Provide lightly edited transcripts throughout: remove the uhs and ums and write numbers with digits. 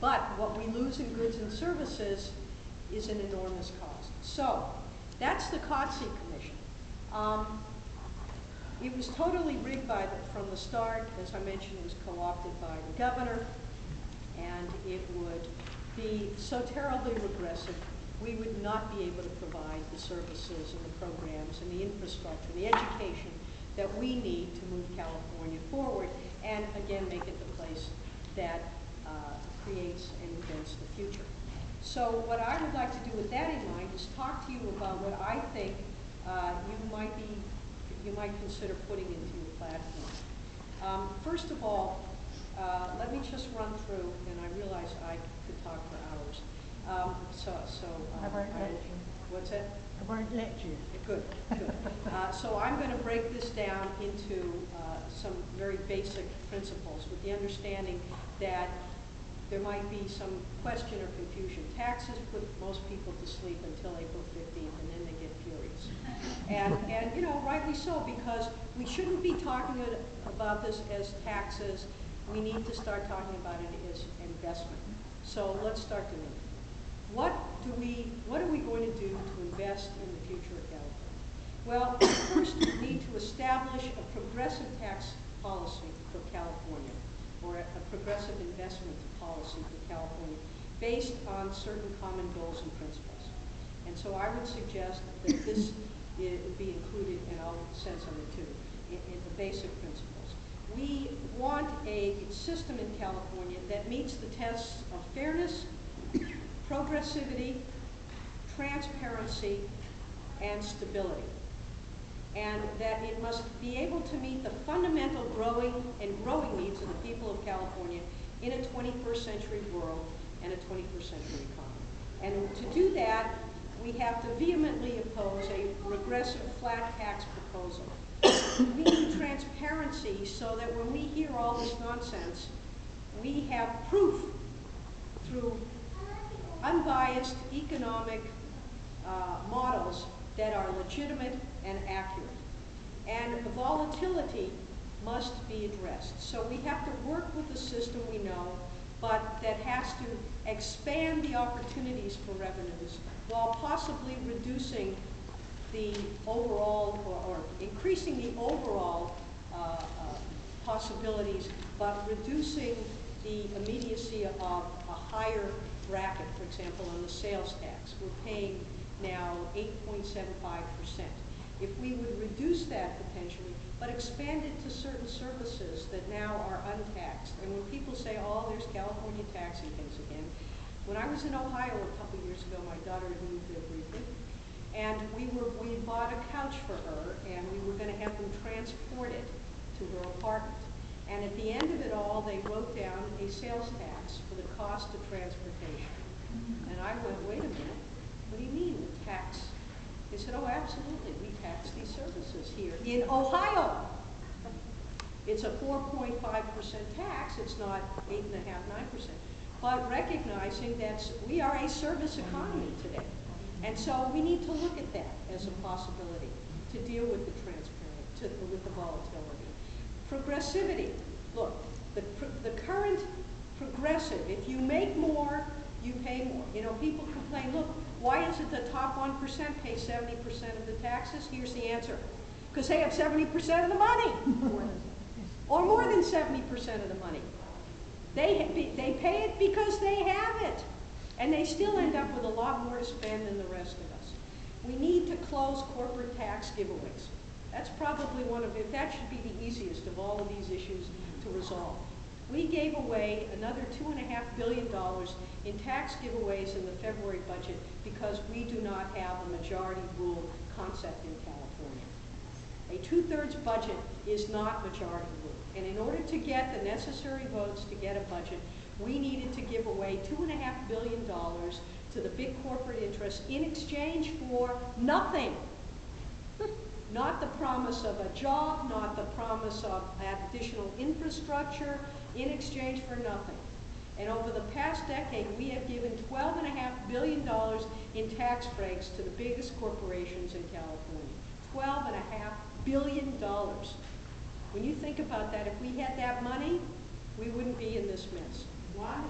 But what we lose in goods and services is an enormous cost. So that's the COTC Commission. It was totally rigged from the start. As I mentioned, it was co-opted by the governor, and it would be so terribly regressive. We would not be able to provide the services and the programs and the infrastructure, the education that we need to move California forward and, again, make it the place that creates and invents the future. So what I would like to do with that in mind is talk to you about what I think you might consider putting into your platform. First of all, let me just run through, and I realize I could talk for hours. I won't let you. What's that? I won't let you. Good, good. So I'm going to break this down into some very basic principles with the understanding that there might be some question or confusion. Taxes put most people to sleep until April 15th, and then they get furious. And you know, rightly so, because we shouldn't be talking about this as taxes. We need to start talking about it as investment. So let's start doing it. What are we going to do to invest in the future of California? Well, first we need to establish a progressive tax policy for California, or a progressive investment policy for California, based on certain common goals and principles. And so I would suggest that this be included, and I'll send something too, in the basic principles. We want a system in California that meets the tests of fairness, progressivity, transparency, and stability. And that it must be able to meet the fundamental growing needs of the people of California in a 21st century world and a 21st century economy. And to do that, we have to vehemently oppose a regressive flat tax proposal. We need transparency so that when we hear all this nonsense, we have proof through unbiased economic models that are legitimate and accurate. And the volatility must be addressed. So we have to work with the system we know, but that has to expand the opportunities for revenues while possibly reducing the overall, or increasing the overall possibilities, but reducing the immediacy of a higher bracket, for example, on the sales tax. We're paying now 8.75%. If we would reduce that potentially, but expand it to certain services that now are untaxed. And when people say, oh, there's California taxing things again. When I was in Ohio a couple years ago, my daughter had moved there briefly, and we bought a couch for her, and we were going to have them transport it to her apartment. And at the end of it all, they wrote down a sales tax for the cost of transportation. And I went, wait a minute, what do you mean the tax? They said, oh, absolutely, we tax these services here in Ohio. It's a 4.5% tax, it's not 8.5%, 9%. But recognizing that we are a service economy today. And so we need to look at that as a possibility to deal with the transparency, with the volatility. Progressivity, look, the current progressive, if you make more, you pay more. You know, people complain, look, why is it the top 1% pay 70% of the taxes? Here's the answer. Because they have 70% of the money. Or more than 70% of the money. They pay it because they have it. And they still end up with a lot more to spend than the rest of us. We need to close corporate tax giveaways. That's probably that should be the easiest of all of these issues to resolve. We gave away another $2.5 billion in tax giveaways in the February budget because we do not have a majority rule concept in California. A 2/3 budget is not majority rule. And in order to get the necessary votes to get a budget, we needed to give away $2.5 billion to the big corporate interests in exchange for nothing. Not the promise of a job, not the promise of additional infrastructure, in exchange for nothing. And over the past decade, we have given $12.5 billion in tax breaks to the biggest corporations in California. $12.5 billion. When you think about that, if we had that money, we wouldn't be in this mess. Why?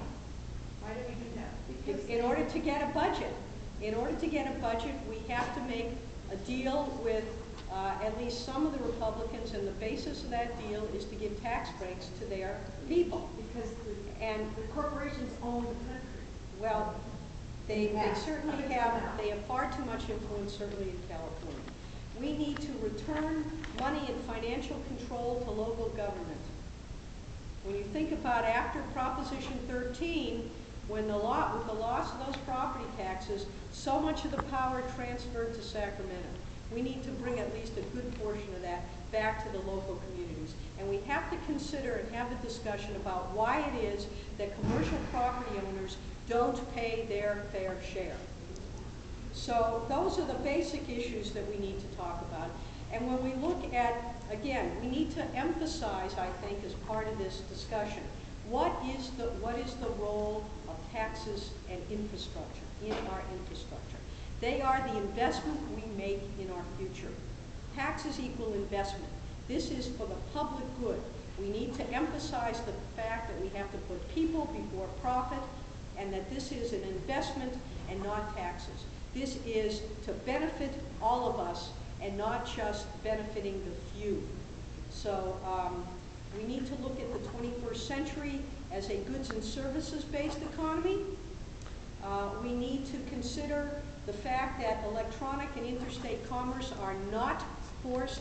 to get a budget. In order to get a budget, we have to make a deal with at least some of the Republicans, and the basis of that deal is to give tax breaks to their people. Because the corporations own the country. Well, they certainly have, they have far too much influence, certainly in California. We need to return money and financial control to local government. When you think about after Proposition 13, with the loss of those property taxes, so much of the power transferred to Sacramento. We need to bring at least a good portion of that back to the local communities. And we have to consider and have a discussion about why it is that commercial property owners don't pay their fair share. So those are the basic issues that we need to talk about. And when we look at, again, we need to emphasize, I think, as part of this discussion, what is the role of taxes and infrastructure in our infrastructure? They are the investment we make in our future. Taxes equal investment. This is for the public good. We need to emphasize the fact that we have to put people before profit, and that this is an investment and not taxes. This is to benefit all of us and not just benefiting the few. So we need to look at the 21st century as a goods and services-based economy. We need to consider the fact that electronic and interstate commerce are not forced.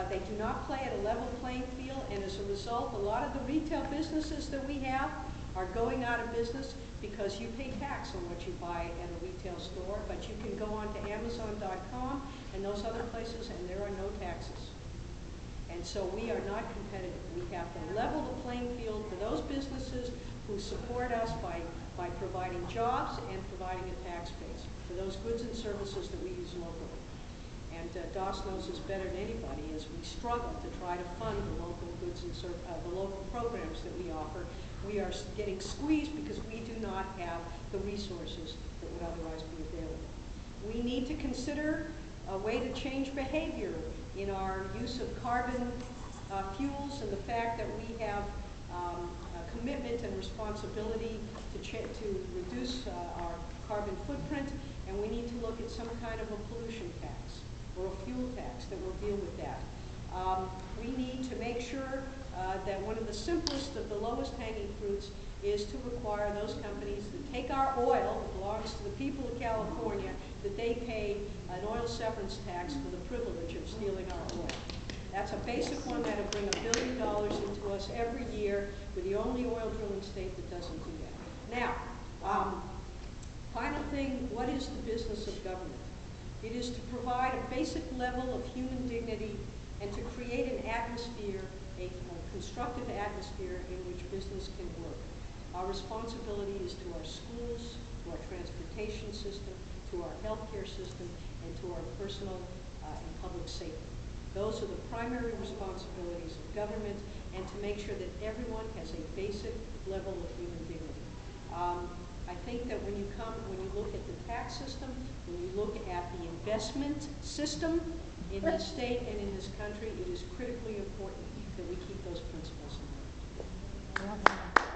They do not play at a level playing field, and as a result, a lot of the retail businesses that we have are going out of business because you pay tax on what you buy at a retail store, but you can go on to Amazon.com and those other places, and there are no taxes. And so we are not competitive. We have to level the playing field for those businesses who support us by providing jobs and providing a tax base for those goods and services that we use locally. And Doss knows this better than anybody as we struggle to try to fund the local goods and the local programs that we offer. We are getting squeezed because we do not have the resources that would otherwise be available. We need to consider a way to change behavior in our use of carbon fuels, and the fact that we have a commitment and responsibility to reduce our carbon footprint, and we need to look at some kind of a pollution tax or a fuel tax that will deal with that. We need to make sure that one of the simplest of the lowest hanging fruits is to require those companies that take our oil that belongs to the people of California, that they pay an oil severance tax for the privilege of stealing our oil. That's a basic one that will bring $1 billion into us every year. We're the only oil drilling state that doesn't do that. Now, final thing, what is the business of government? It is to provide a basic level of human dignity and to create an atmosphere, a constructive atmosphere in which business can work. Our responsibility is to our schools, to our transportation system, to our healthcare system, and to our personal and public safety. Those are the primary responsibilities of government, and to make sure that everyone has a basic level of human dignity. I think that when you look at the tax system, when you look at the investment system in this state and in this country, it is critically important that we keep those principles in mind.